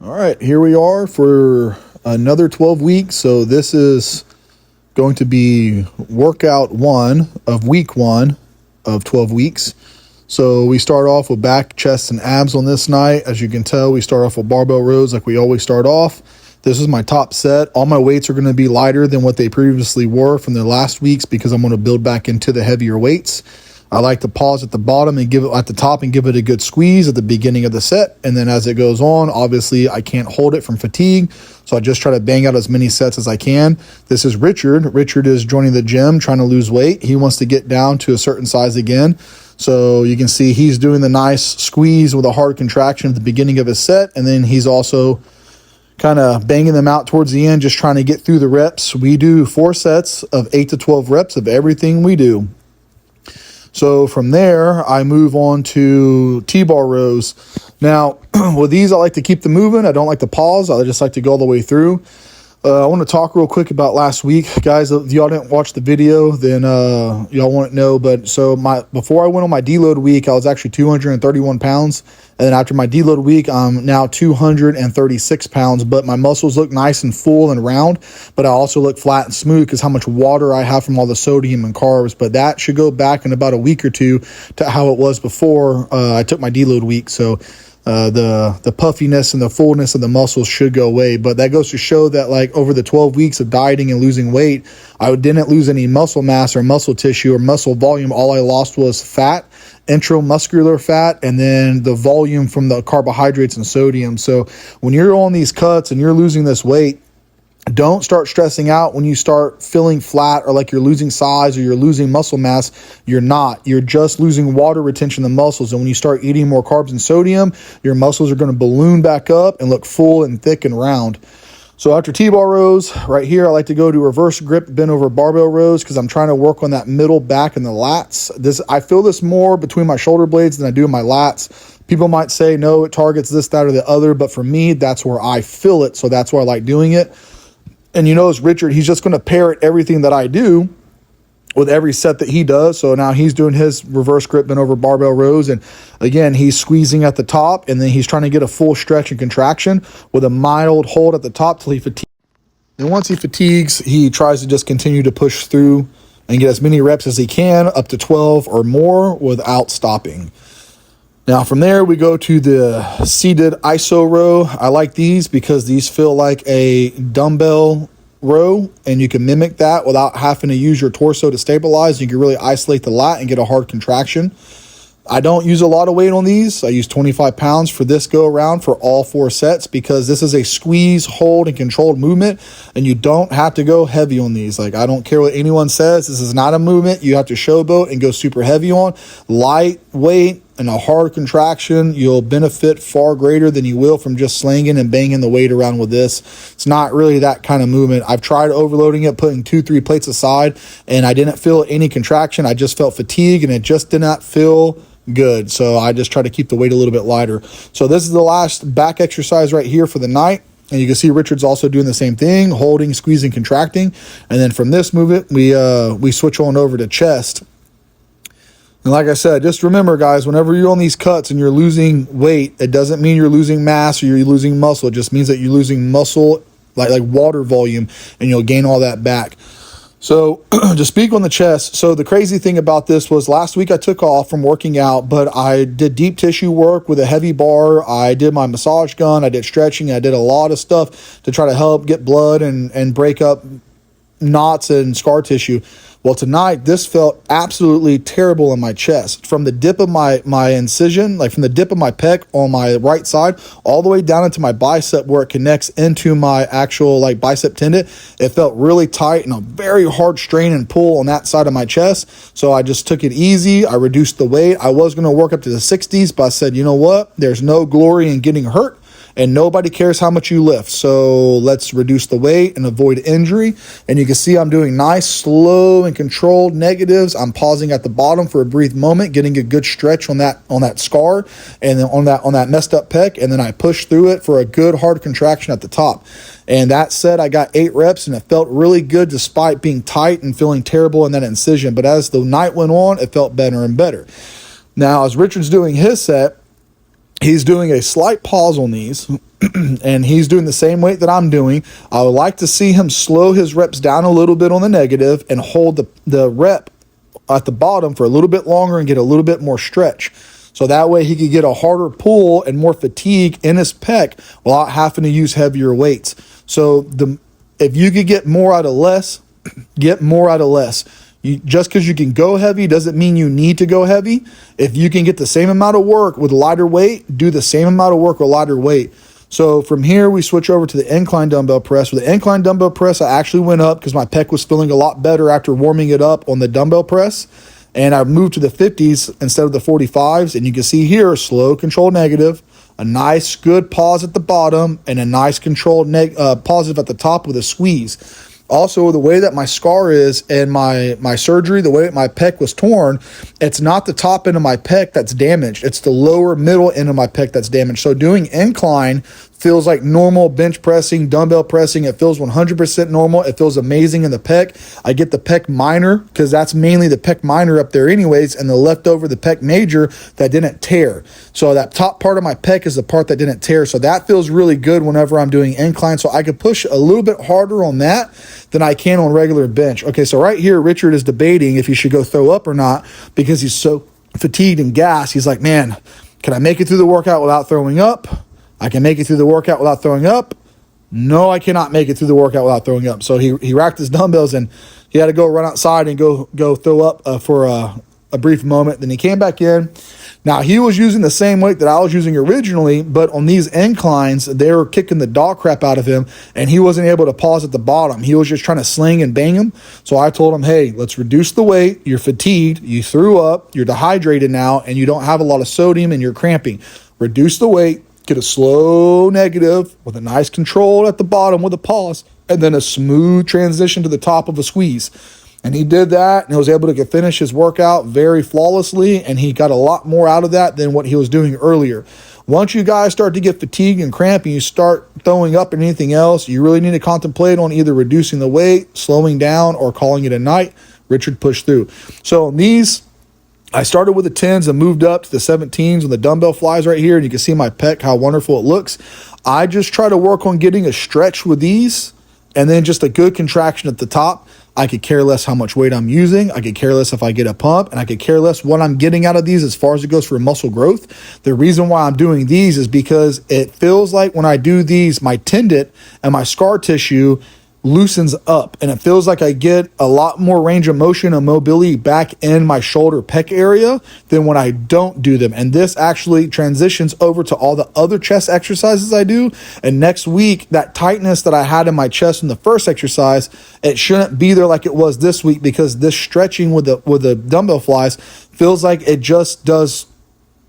All right, here we are for another 12 weeks. So this is going to be workout one of week one of 12 weeks. So we start off with back, chest, and abs on this night. As you can tell, we start off with barbell rows like we always start off. This is my top set. All my weights are going to be lighter than what they previously were from the last weeks because I'm going to build back into the heavier weights. I like to pause at the bottom and give it at the top and give it a good squeeze at the beginning of the set. And then as it goes on, obviously I can't hold it from fatigue. So I just try to bang out as many sets as I can. This is Richard. Richard is joining the gym, trying to lose weight. He wants to get down to a certain size again. So you can see he's doing the nice squeeze with a hard contraction at the beginning of his set. And then he's also kind of banging them out towards the end, just trying to get through the reps. We do 4 sets of 8 to 12 reps of everything we do. So from there, I move on to T-bar rows. Now, with these, I like to keep them moving. I don't like to pause. I just like to go all the way through. I want to talk real quick about last week. Guys, if y'all didn't watch the video, then y'all won't know. But so before I went on my deload week, I was actually 231 pounds. And then after my deload week, I'm now 236 pounds. But my muscles look nice and full and round. But I also look flat and smooth because how much water I have from all the sodium and carbs. But that should go back in about a week or two to how it was before I took my deload week. So the puffiness and the fullness of the muscles should go away. But that goes to show that like over the 12 weeks of dieting and losing weight, I didn't lose any muscle mass or muscle tissue or muscle volume. All I lost was fat, intramuscular fat, and then the volume from the carbohydrates and sodium. So when you're on these cuts and you're losing this weight, don't start stressing out when you start feeling flat or like you're losing size or you're losing muscle mass. You're not. You're just losing water retention in the muscles. And when you start eating more carbs and sodium, your muscles are going to balloon back up and look full and thick and round. So after T-bar rows, right here, I like to go to reverse grip, bend over barbell rows because I'm trying to work on that middle back and the lats. I feel this more between my shoulder blades than I do in my lats. People might say, no, it targets this, that, or the other. But for me, that's where I feel it. So that's why I like doing it. And you notice Richard, he's just going to parrot everything that I do with every set that he does. So now he's doing his reverse grip bent over barbell rows. And again, he's squeezing at the top and then he's trying to get a full stretch and contraction with a mild hold at the top till he fatigues. And once he fatigues, he tries to just continue to push through and get as many reps as he can, up to 12 or more without stopping. Now from there, we go to the seated iso row. I like these because these feel like a dumbbell row and you can mimic that without having to use your torso to stabilize. You can really isolate the lat and get a hard contraction. I don't use a lot of weight on these. I use 25 pounds for this go around for all 4 sets because this is a squeeze, hold, and controlled movement, and you don't have to go heavy on these. Like, I don't care what anyone says. This is not a movement you have to showboat and go super heavy on. Lightweight and a hard contraction, you'll benefit far greater than you will from just slinging and banging the weight around with this. It's not really that kind of movement. I've tried overloading it, putting 2-3 plates aside, and I didn't feel any contraction. I just felt fatigue, and it just did not feel good. So I just try to keep the weight a little bit lighter. So this is the last back exercise right here for the night. And you can see Richard's also doing the same thing, holding, squeezing, contracting. And then from this movement, we switch on over to chest. And like I said, just remember, guys, whenever you're on these cuts and you're losing weight, it doesn't mean you're losing mass or you're losing muscle. It just means that you're losing muscle, like water volume, and you'll gain all that back. So to speak on the chest, so the crazy thing about this was last week I took off from working out, but I did deep tissue work with a heavy bar. I did my massage gun. I did stretching. I did a lot of stuff to try to help get blood and break up knots and scar tissue. Well, tonight, this felt absolutely terrible in my chest. From the dip of my incision, like from the dip of my pec on my right side, all the way down into my bicep where it connects into my actual like bicep tendon, it felt really tight and a very hard strain and pull on that side of my chest. So I just took it easy. I reduced the weight. I was going to work up to the 60s, but I said, you know what? There's no glory in getting hurt. And nobody cares how much you lift. So let's reduce the weight and avoid injury. And you can see I'm doing nice, slow, and controlled negatives. I'm pausing at the bottom for a brief moment, getting a good stretch on that scar and then on that messed up pec. And then I push through it for a good hard contraction at the top. And that said, I got 8 reps and it felt really good despite being tight and feeling terrible in that incision. But as the night went on, it felt better and better. Now, as Richard's doing his set, he's doing a slight pause on these and he's doing the same weight that I'm doing. I would like to see him slow his reps down a little bit on the negative and hold the rep at the bottom for a little bit longer and get a little bit more stretch. So that way he could get a harder pull and more fatigue in his pec without having to use heavier weights. So if you could get more out of less, get more out of less. Just because you can go heavy doesn't mean you need to go heavy. If you can get the same amount of work with lighter weight, do the same amount of work with lighter weight. So from here, we switch over to the incline dumbbell press. With the incline dumbbell press, I actually went up because my pec was feeling a lot better after warming it up on the dumbbell press. And I moved to the 50s instead of the 45s. And you can see here, slow control negative, a nice good pause at the bottom, and a nice controlled positive at the top with a squeeze. Also, the way that my scar is and my surgery, the way that my pec was torn, it's not the top end of my pec that's damaged. It's the lower middle end of my pec that's damaged. So doing incline feels like normal bench pressing, dumbbell pressing. It feels 100% normal. It feels amazing in the pec. I get the pec minor because that's mainly the pec minor up there anyways, and the leftover, the pec major that didn't tear. So that top part of my pec is the part that didn't tear. So that feels really good whenever I'm doing incline. So I could push a little bit harder on that than I can on regular bench. Okay, so right here, Richard is debating if he should go throw up or not because he's so fatigued and gassed. He's like, man, can I make it through the workout without throwing up? I can make it through the workout without throwing up. No, I cannot make it through the workout without throwing up. So he racked his dumbbells and he had to go run outside and go throw up for a brief moment. Then he came back in. Now, he was using the same weight that I was using originally, but on these inclines, they were kicking the dog crap out of him, and he wasn't able to pause at the bottom. He was just trying to sling and bang him. So I told him, hey, let's reduce the weight. You're fatigued. You threw up. You're dehydrated now, and you don't have a lot of sodium, and you're cramping. Reduce the weight. Get a slow negative with a nice control at the bottom with a pause, and then a smooth transition to the top of a squeeze. And he did that, and he was able to finish his workout very flawlessly, and he got a lot more out of that than what he was doing earlier. Once you guys start to get fatigued and crampy, you start throwing up and anything else, you really need to contemplate on either reducing the weight, slowing down, or calling it a night. Richard pushed through. So on these, I started with the 10s and moved up to the 17s with the dumbbell flies right here, and you can see my pec, how wonderful it looks. I just try to work on getting a stretch with these, and then just a good contraction at the top. I could care less how much weight I'm using. I could care less if I get a pump, and I could care less what I'm getting out of these as far as it goes for muscle growth. The reason why I'm doing these is because it feels like when I do these, my tendon and my scar tissue loosens up, and it feels like I get a lot more range of motion and mobility back in my shoulder pec area than when I don't do them. And this actually transitions over to all the other chest exercises I do. And next week, that tightness that I had in my chest in the first exercise, it shouldn't be there like it was this week, because this stretching with the dumbbell flies feels like it just does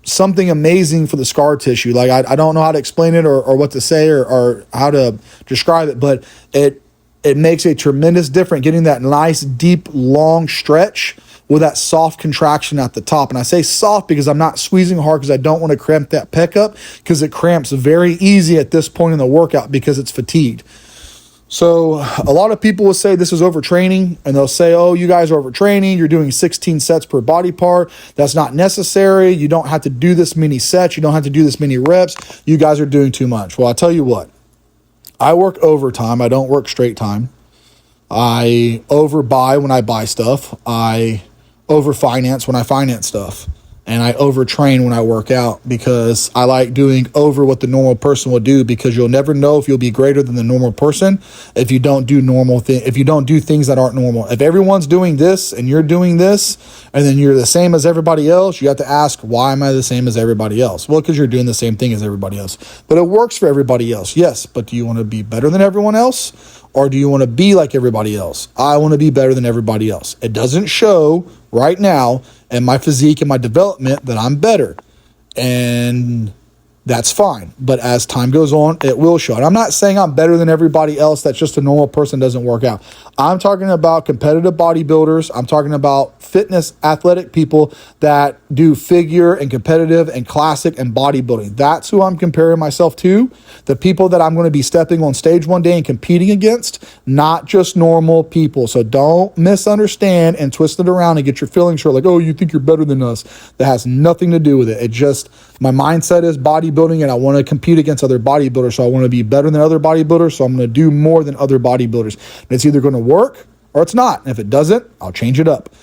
something amazing for the scar tissue. Like I don't know how to explain it or what to say or how to describe it, but it makes a tremendous difference getting that nice, deep, long stretch with that soft contraction at the top. And I say soft because I'm not squeezing hard because I don't want to cramp that pec up, because it cramps very easy at this point in the workout because it's fatigued. So a lot of people will say this is overtraining, and they'll say, oh, you guys are overtraining. You're doing 16 sets per body part. That's not necessary. You don't have to do this many sets. You don't have to do this many reps. You guys are doing too much. Well, I'll tell you what. I work overtime. I don't work straight time. I overbuy when I buy stuff. I overfinance when I finance stuff. And I overtrain when I work out, because I like doing over what the normal person will do, because you'll never know if you'll be greater than the normal person if you don't do if you don't do things that aren't normal. If everyone's doing this and you're doing this, and then you're the same as everybody else, you have to ask, why am I the same as everybody else? Well, because you're doing the same thing as everybody else. But it works for everybody else, yes. But do you want to be better than everyone else? Or do you want to be like everybody else? I want to be better than everybody else. It doesn't show right now in my physique and my development that I'm better. And that's fine. But as time goes on, it will show. And I'm not saying I'm better than everybody else. That's just a normal person doesn't work out. I'm talking about competitive bodybuilders. I'm talking about fitness, athletic people that do figure and competitive and classic and bodybuilding. That's who I'm comparing myself to. The people that I'm going to be stepping on stage one day and competing against, not just normal people. So don't misunderstand and twist it around and get your feelings hurt like, oh, you think you're better than us. That has nothing to do with it. It just My mindset is bodybuilding, and I want to compete against other bodybuilders. So I want to be better than other bodybuilders. So I'm going to do more than other bodybuilders. And it's either going to work or it's not. And if it doesn't, I'll change it up.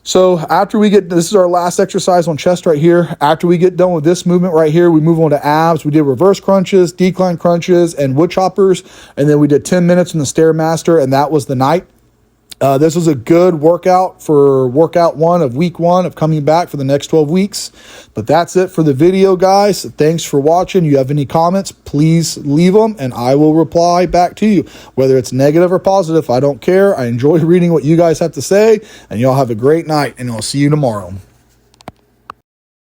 So after we get, this is our last exercise on chest right here. After we get done with this movement right here, we move on to abs. We did reverse crunches, decline crunches, and wood choppers. And then we did 10 minutes in the Stairmaster, and that was the night. This was a good workout for workout 1 of week 1 of coming back for the next 12 weeks. But that's it for the video, guys. Thanks for watching. You have any comments, please leave them and I will reply back to you. Whether it's negative or positive, I don't care. I enjoy reading what you guys have to say, and y'all have a great night, and I'll see you tomorrow.